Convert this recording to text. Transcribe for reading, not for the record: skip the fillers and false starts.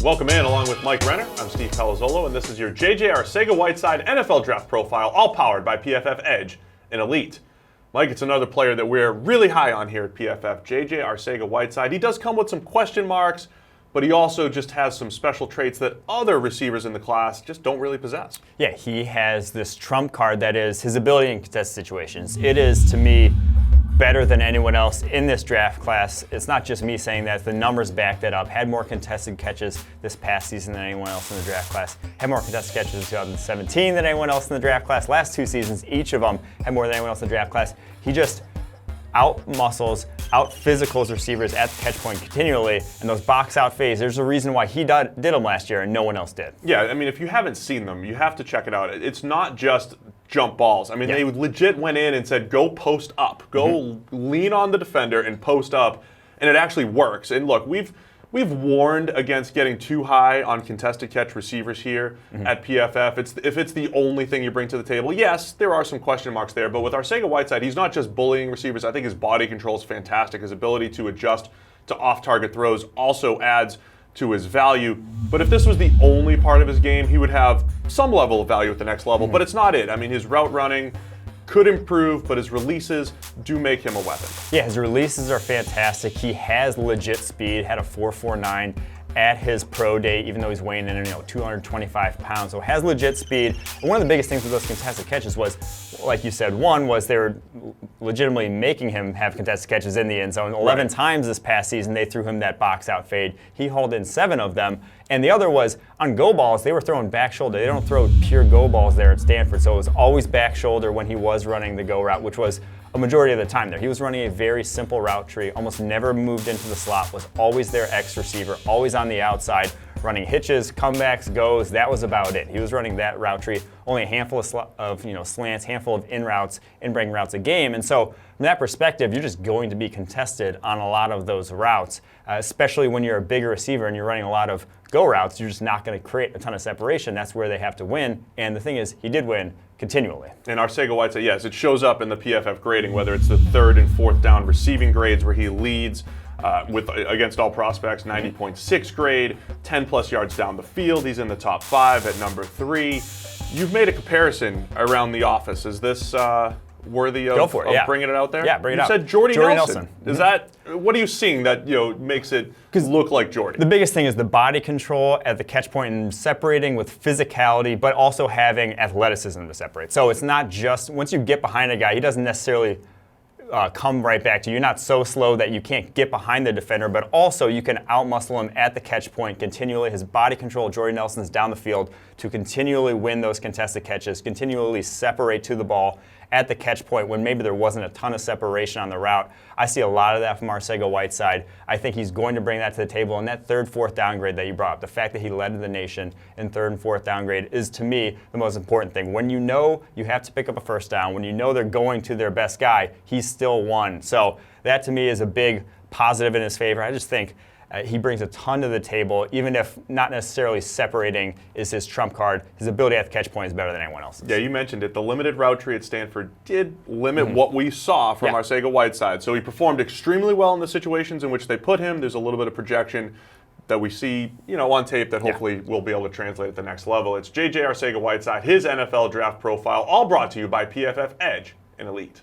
Welcome in along with Mike Renner. I'm Steve Palazzolo, and this is your JJ Arcega-Whiteside NFL Draft Profile, all powered by PFF Edge and Elite. Mike, it's another player that we're really high on here at PFF, JJ Arcega-Whiteside. He does come with some question marks, but he also just has some special traits that other receivers in the class just don't really possess. Yeah, he has this trump card that is his ability in contested situations. It is, to me, better than anyone else in this draft class. It's not just me saying that, the numbers back that up. Had more contested catches this past season than anyone else in the draft class. Had more contested catches in 2017 than anyone else in the draft class. Last two seasons, each of them had more than anyone else in the draft class. He just out-muscles, out-physicals receivers at the catch point continually, and those box-out fades, there's a reason why he did them last year and no one else did. Yeah, I mean, if you haven't seen them, you have to check it out. It's not just jump balls. I mean, They legit went in and said, go post up. Go lean on the defender and post up, and it actually works. And look, we've warned against getting too high on contested catch receivers here at PFF. If it's the only thing you bring to the table, yes, there are some question marks there. But with Arcega-Whiteside, he's not just bullying receivers. I think his body control is fantastic. His ability to adjust to off-target throws also adds to his value. But if this was the only part of his game, he would have some level of value at the next level. But it's not it. I mean, his route running could improve, but his releases do make him a weapon. Yeah, his releases are fantastic. He has legit speed, had a 4.49 at his pro day, even though he's weighing in 225 pounds. So has legit speed. And one of the biggest things with those contested catches was, like you said, one was they were legitimately making him have contested catches in the end zone. 11 times this past season they threw him that box out fade. He hauled in 7 of them. And the other was on go balls, they were throwing back shoulder. They don't throw pure go balls there at Stanford. So it was always back shoulder when he was running the go route, which was a majority of the time there. He was running a very simple route tree, almost never moved into the slot, was always their X receiver, always on the outside, running hitches, comebacks, goes. That was about it. He was running that route tree, only a handful of slants, handful of in routes, in breaking routes a game. And so from that perspective, you're just going to be contested on a lot of those routes, especially when you're a bigger receiver and you're running a lot of go routes. You're just not going to create a ton of separation. That's where they have to win. And the thing is, he did win continually. And Arcega-Whiteside, yes, it shows up in the PFF grading, whether it's the 3rd and 4th down receiving grades where he leads against all prospects, 90.6 grade, 10 plus yards down the field. He's in the top 5 at number 3. You've made a comparison around the office. Is this worthy of bringing it out there? Yeah, bring it out. You said Jordy Nelson. Is that, what are you seeing that makes it look like Jordy? The biggest thing is the body control at the catch point and separating with physicality, but also having athleticism to separate. So it's not just, once you get behind a guy, he doesn't necessarily come right back to you. You're not so slow that you can't get behind the defender, but also you can outmuscle him at the catch point continually. His body control, Jordy Nelson's down the field to continually win those contested catches, continually separate to the ball at the catch point when maybe there wasn't a ton of separation on the route. I see a lot of that from Arcega-Whiteside. I think he's going to bring that to the table. And that 3rd, 4th downgrade that you brought up, the fact that he led the nation in 3rd and 4th downgrade is, to me, the most important thing. When you know you have to pick up a first down, when you know they're going to their best guy, he's still won. So that, to me, is a big positive in his favor. I just think he brings a ton to the table, even if not necessarily separating is his trump card. His ability at the catch point is better than anyone else's. Yeah, you mentioned it. The limited route tree at Stanford did limit what we saw from Arcega-Whiteside. So he performed extremely well in the situations in which they put him. There's a little bit of projection that we see, on tape that hopefully we'll be able to translate at the next level. It's JJ Arcega-Whiteside, his NFL draft profile, all brought to you by PFF Edge and Elite.